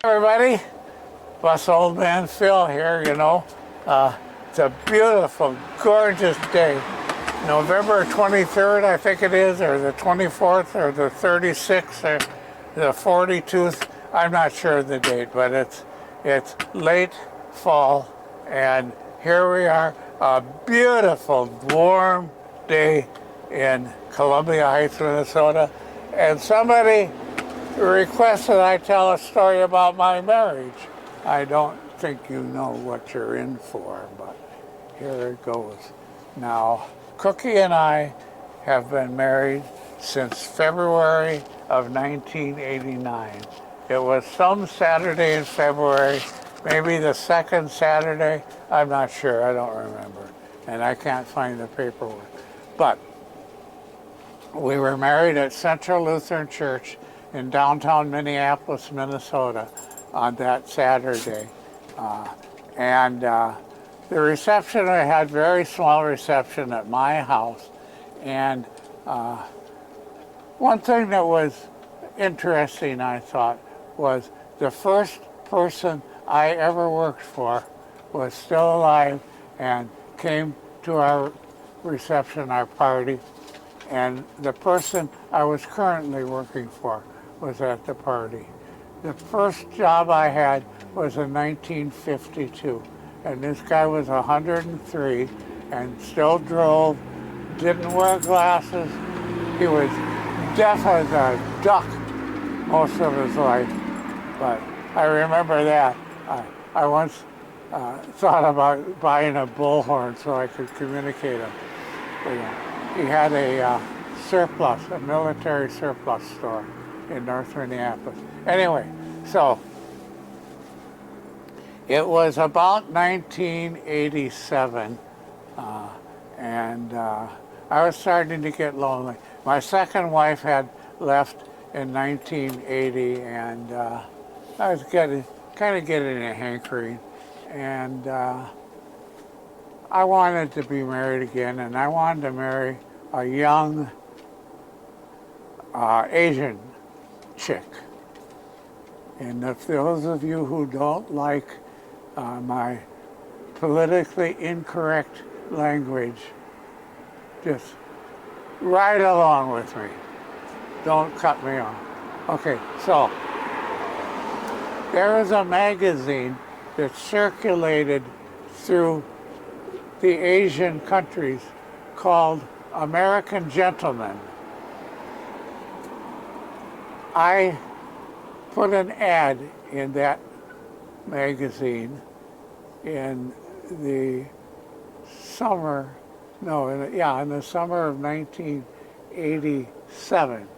Everybody, Bus Old Man Phil here, it's a beautiful, gorgeous day. November 23rd, I think it is, or the 24th, or the 36th, or the 42th. I'm not sure of the date, but it's late fall, and here we are, a beautiful, warm day in Columbia Heights, Minnesota, and somebody requested I tell a story about my marriage. I don't think you know what you're in for, but here it goes. Now, Cookie and I have been married since February of 1989. It was some Saturday in February, maybe the second Saturday. I'm not sure, I don't remember, and I can't find the paperwork. But we were married at Central Lutheran Church in downtown Minneapolis, Minnesota on that Saturday. The reception, I had very small reception at my house. And one thing that was interesting, I thought, was the first person I ever worked for was still alive and came to our reception, our party. And the person I was currently working for was at the party. The first job I had was in 1952, and this guy was 103 and still drove, didn't wear glasses. He was deaf as a duck most of his life, but I remember that. I once thought about buying a bullhorn so I could communicate him. He had a surplus, a military surplus store in North Minneapolis. Anyway, so it was about 1987, and I was starting to get lonely. My second wife had left in 1980, and I was kind of getting a hankering, and I wanted to be married again, and I wanted to marry a young Asian chick. And if those of you who don't like my politically incorrect language, just ride along with me. Don't cut me off. Okay, so there was a magazine that circulated through the Asian countries called American Gentleman. I put an ad in that magazine in the summer, in the summer of 1987.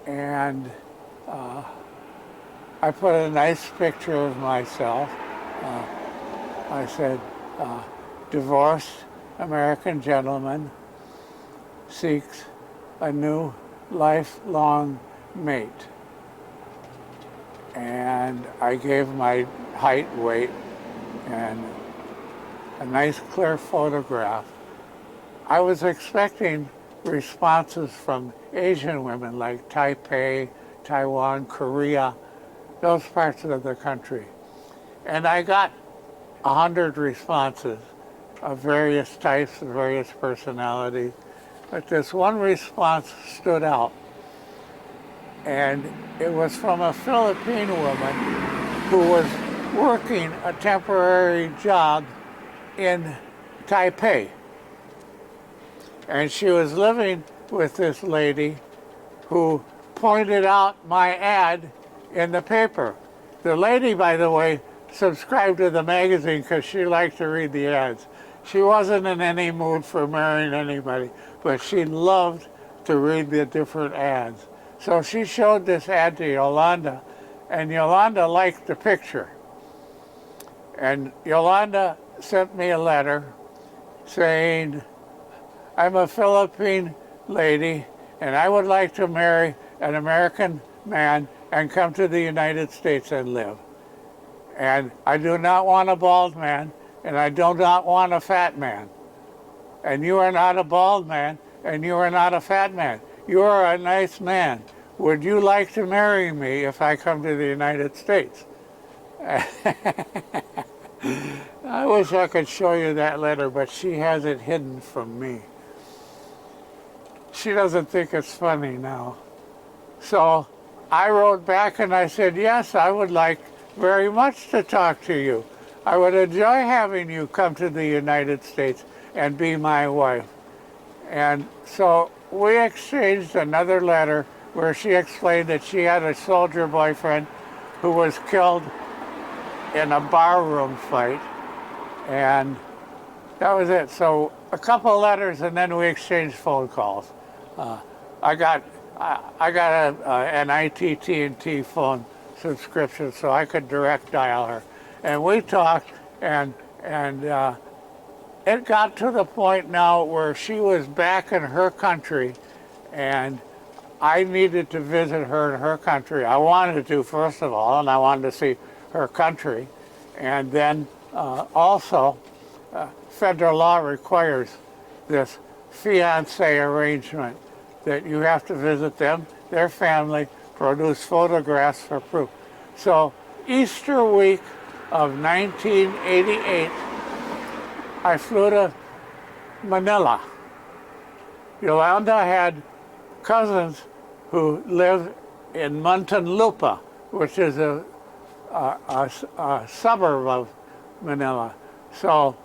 And I put a nice picture of myself. I said, divorced American gentleman seeks a new lifelong mate. And I gave my height, weight, and a nice clear photograph. I was expecting responses from Asian women like Taipei, Taiwan, Korea, those parts of the country. And I got 100 responses of various types and various personalities. But this one response stood out. And it was from a Filipino woman who was working a temporary job in Taipei. And she was living with this lady who pointed out my ad in the paper. The lady, by the way, subscribed to the magazine because she liked to read the ads. She wasn't in any mood for marrying anybody, but she loved to read the different ads. So she showed this ad to Yolanda, and Yolanda liked the picture. And Yolanda sent me a letter saying, I'm a Philippine lady, and I would like to marry an American man and come to the United States and live. And I do not want a bald man, and I do not want a fat man. And you are not a bald man, and you are not a fat man. You are a nice man would you like to marry me if I come to the United States? I wish I could show you that letter, but she has it hidden from me. She doesn't think it's funny now. So I wrote back and I said, yes, I would like very much to talk to you. I would enjoy having you come to the United States and be my wife. And so we exchanged another letter where she explained that she had a soldier boyfriend who was killed in a barroom fight. And that was it. So a couple of letters, and then we exchanged phone calls. I got an ITT&T phone subscription, so I could direct dial her. And we talked, and it got to the point now where she was back in her country, and I needed to visit her in her country. I wanted to, first of all, and I wanted to see her country. And then also, federal law requires this fiancé arrangement that you have to visit them, their family, produce photographs for proof. So Easter week of 1988, I flew to Manila. Yolanda had cousins who live in Muntinlupa, which is a suburb of Manila. So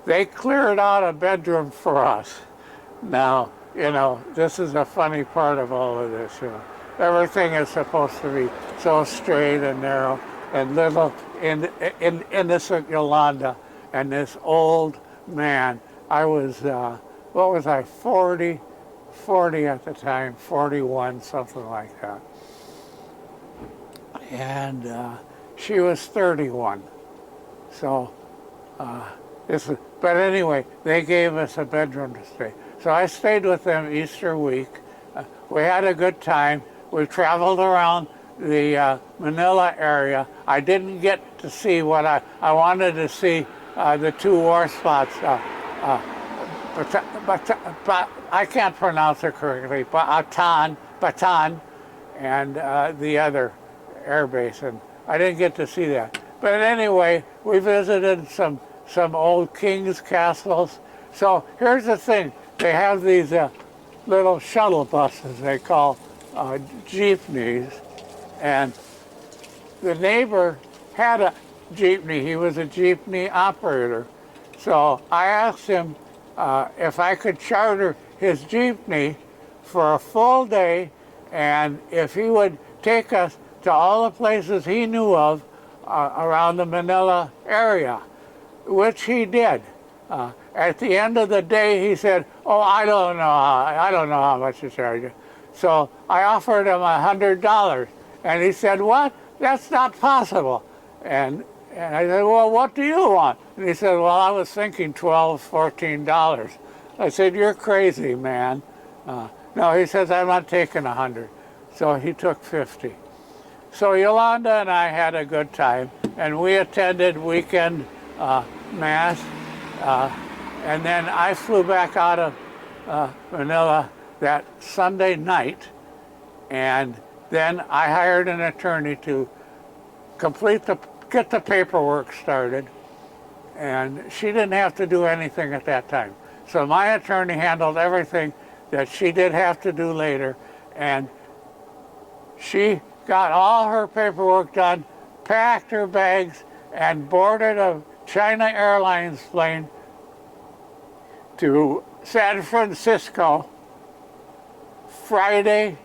they cleared out a bedroom for us. Now, you know, this is a funny part of all of this, you know. Everything is supposed to be so straight and narrow, and little innocent Yolanda and this old man. I was, what was I, 40 at the time, 41, something like that. And she was 31. So, but anyway, they gave us a bedroom to stay. So I stayed with them Easter week. We had a good time. We traveled around the Manila area. I didn't get to see what I wanted to see, the two war spots. But I can't pronounce it correctly. Bataan, and the other air base, and I didn't get to see that. But anyway, we visited some old king's castles. So here's the thing. They have these little shuttle buses they call jeepneys, and the neighbor had a jeepney. He was a jeepney operator. So I asked him if I could charter his jeepney for a full day, and if he would take us to all the places he knew of around the Manila area, which he did. At the end of the day, he said, "Oh, I don't know how much to charge you." So I offered him $100, and he said, "What? That's not possible." And I said, "Well, what do you want?" And he said, "Well, I was thinking $12, $14. I said, "You're crazy, man." No, he says, "I'm not taking 100. So he took 50. So Yolanda and I had a good time, and we attended weekend mass. And then I flew back out of Manila that Sunday night, and then I hired an attorney to get the paperwork started, and she didn't have to do anything at that time. So my attorney handled everything that she did have to do later, and she got all her paperwork done, packed her bags, and boarded a China Airlines plane to San Francisco Friday.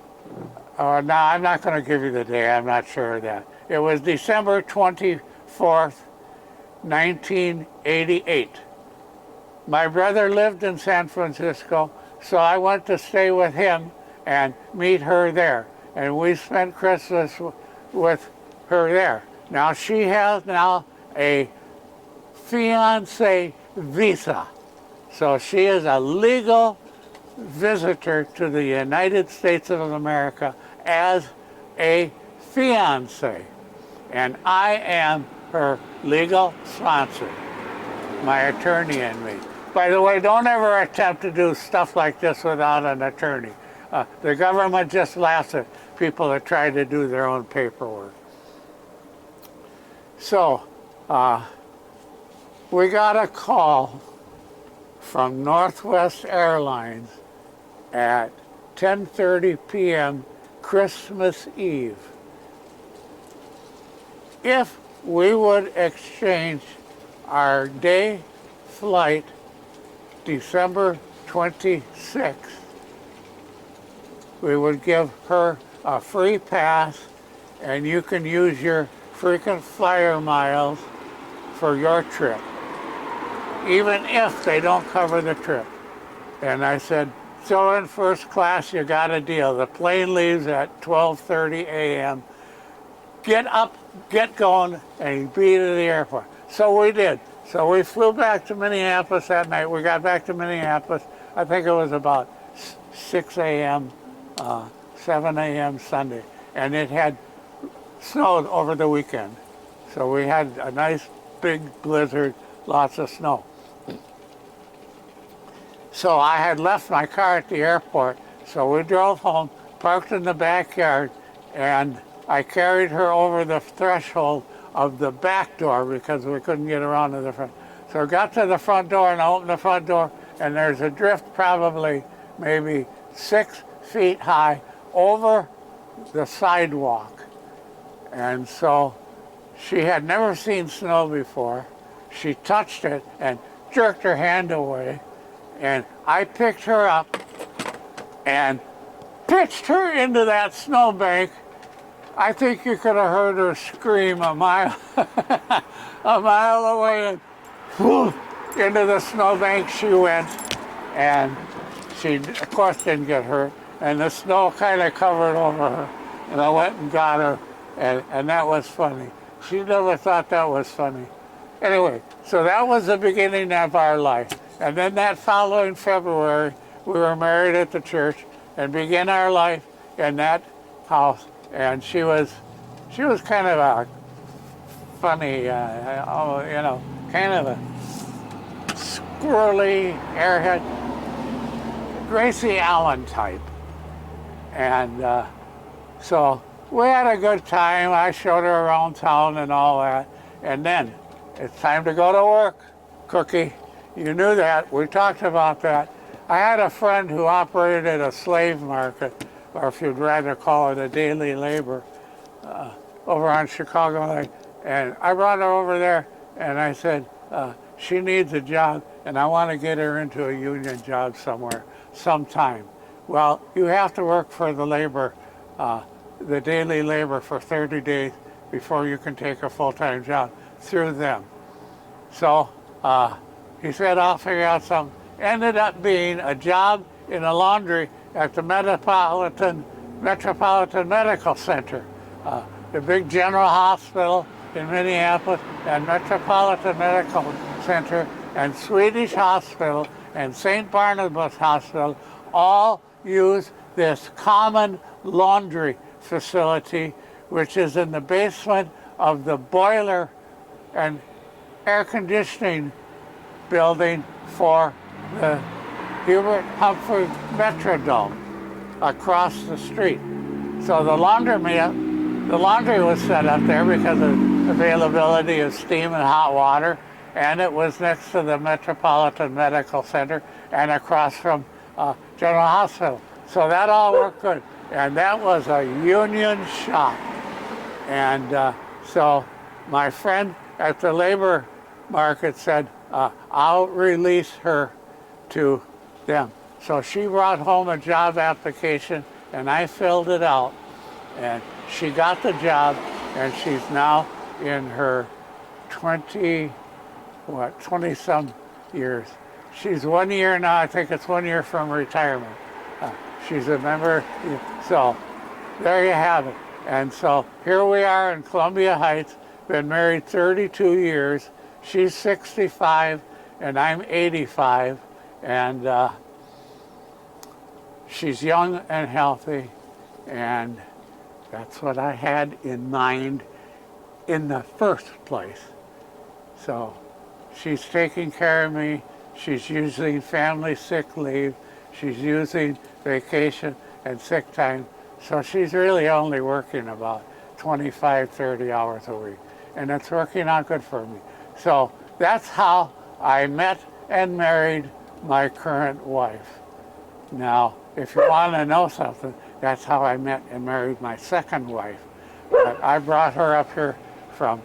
No, I'm not going to give you the day. I'm not sure of that. It was December 24th, 1988. My brother lived in San Francisco, so I went to stay with him and meet her there. And we spent Christmas with her there. Now she has now a fiancé visa. So she is a legal visitor to the United States of America as a fiancé. And I am her legal sponsor, my attorney and me. By the way, don't ever attempt to do stuff like this without an attorney. The government just laughs at people that try to do their own paperwork. So we got a call from Northwest Airlines at 10:30 p.m. Christmas Eve if we would exchange our day flight December 26th. We would give her a free pass, and you can use your frequent flyer miles for your trip, even if they don't cover the trip. And I said, so in first class, you got a deal. The plane leaves at 12:30 a.m. Get up, get going, and be to the airport. So we did. So we flew back to Minneapolis that night. We got back to Minneapolis, I think it was about 6 a.m., 7 a.m. Sunday. And it had snowed over the weekend. So we had a nice big blizzard, lots of snow. So I had left my car at the airport, so we drove home, parked in the backyard, and I carried her over the threshold of the back door because we couldn't get around to the front. So I got to the front door and I opened the front door, and there's a drift probably maybe 6 feet high over the sidewalk. And so she had never seen snow before. She touched it and jerked her hand away. And I picked her up and pitched her into that snowbank. I think you could have heard her scream a mile, a mile away, and whoosh, into the snowbank she went. And she, of course, didn't get hurt. And the snow kind of covered over her. And I went and got her, and that was funny. She never thought that was funny. Anyway, so that was the beginning of our life. And then that following February, we were married at the church and began our life in that house. And she was kind of a funny, kind of a squirrely, airhead, Gracie Allen type. And so we had a good time. I showed her around town and all that. And then it's time to go to work, Cookie. You knew that. We talked about that. I had a friend who operated a slave market, or if you'd rather call it a daily labor, over on Chicago Lake. And I brought her over there, and I said, she needs a job, and I want to get her into a union job somewhere, sometime. Well, you have to work for the labor, the daily labor for 30 days before you can take a full-time job through them. So he said, I'll figure out something. Ended up being a job in a laundry at the Metropolitan Medical Center, the big general hospital in Minneapolis, and Metropolitan Medical Center, and Swedish Hospital, and St. Barnabas Hospital all use this common laundry facility, which is in the basement of the boiler and air conditioning building for the Hubert Humphrey Metrodome across the street. So the laundry was set up there because of availability of steam and hot water, and it was next to the Metropolitan Medical Center and across from General Hospital. So that all worked good. And that was a union shop. And so my friend at the labor market said, I'll release her to them. So she brought home a job application, and I filled it out, and she got the job, and she's now in her 20-some years. She's 1 year now, I think it's 1 year from retirement. She's a member, so there you have it. And so here we are in Columbia Heights, been married 32 years. She's 65 and I'm 85, and she's young and healthy, and that's what I had in mind in the first place. So she's taking care of me. She's using family sick leave. She's using vacation, and sick time. So she's really only working about 25, 30 hours a week. And it's working out good for me. So that's how I met and married my current wife. Now, if you want to know something, that's how I met and married my second wife. But I brought her up here from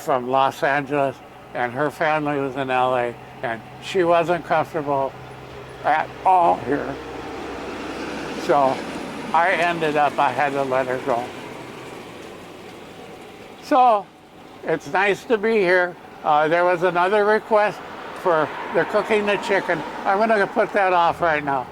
Los Angeles, and her family was in LA, and she wasn't comfortable at all here. So I had to let her go. So it's nice to be here. There was another request for the cooking the chicken. I'm going to put that off right now.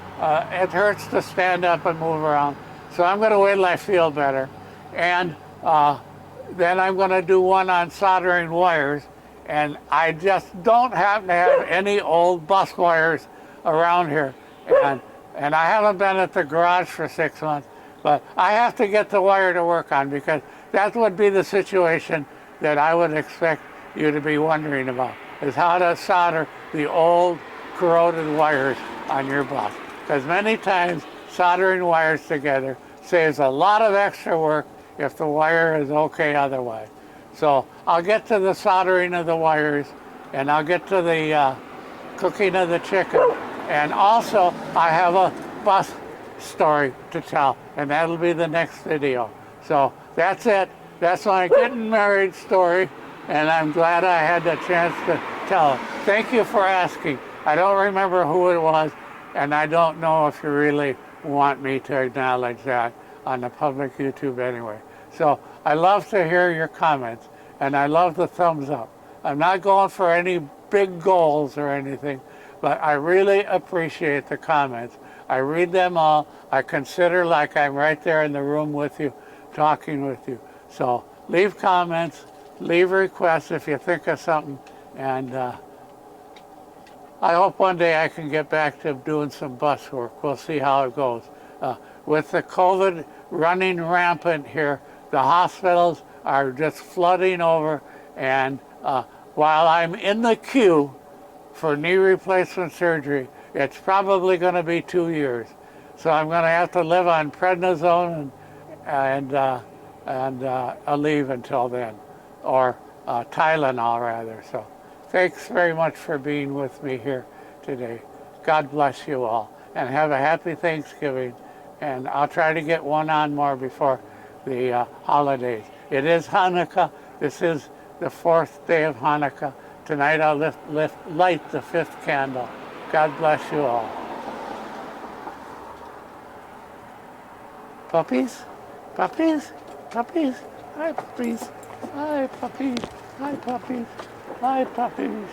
It hurts to stand up and move around. So I'm going to wait till I feel better. And then I'm going to do one on soldering wires. And I just don't happen to have any old bus wires around here. And I haven't been at the garage for 6 months. But I have to get the wire to work on, because that would be the situation that I would expect you to be wondering about, is how to solder the old corroded wires on your bus. Because many times soldering wires together saves a lot of extra work if the wire is okay otherwise. So I'll get to the soldering of the wires, and I'll get to the cooking of the chicken. And also I have a bus story to tell, and that'll be the next video. So that's it. That's my getting married story, and I'm glad I had the chance to tell it. Thank you for asking. I don't remember who it was, and I don't know if you really want me to acknowledge that on the public YouTube anyway. So I love to hear your comments, and I love the thumbs up. I'm not going for any big goals or anything, but I really appreciate the comments. I read them all. I consider like I'm right there in the room with you, talking with you. So leave comments, leave requests if you think of something, and I hope one day I can get back to doing some bus work. We'll see how it goes. With the COVID running rampant here, the hospitals are just flooding over, and while I'm in the queue for knee replacement surgery, it's probably going to be 2 years. So I'm going to have to live on prednisone and Aleve until then, or Tylenol rather. So thanks very much for being with me here today. God bless you all, and have a happy Thanksgiving. And I'll try to get one on more before the holidays. It is Hanukkah. This is the 4th day of Hanukkah. Tonight I'll light the 5th candle. God bless you all. Puppies? Puppies? Puppies? Hi, puppies. Hi, puppies. Hi, puppies. Hi, puppies.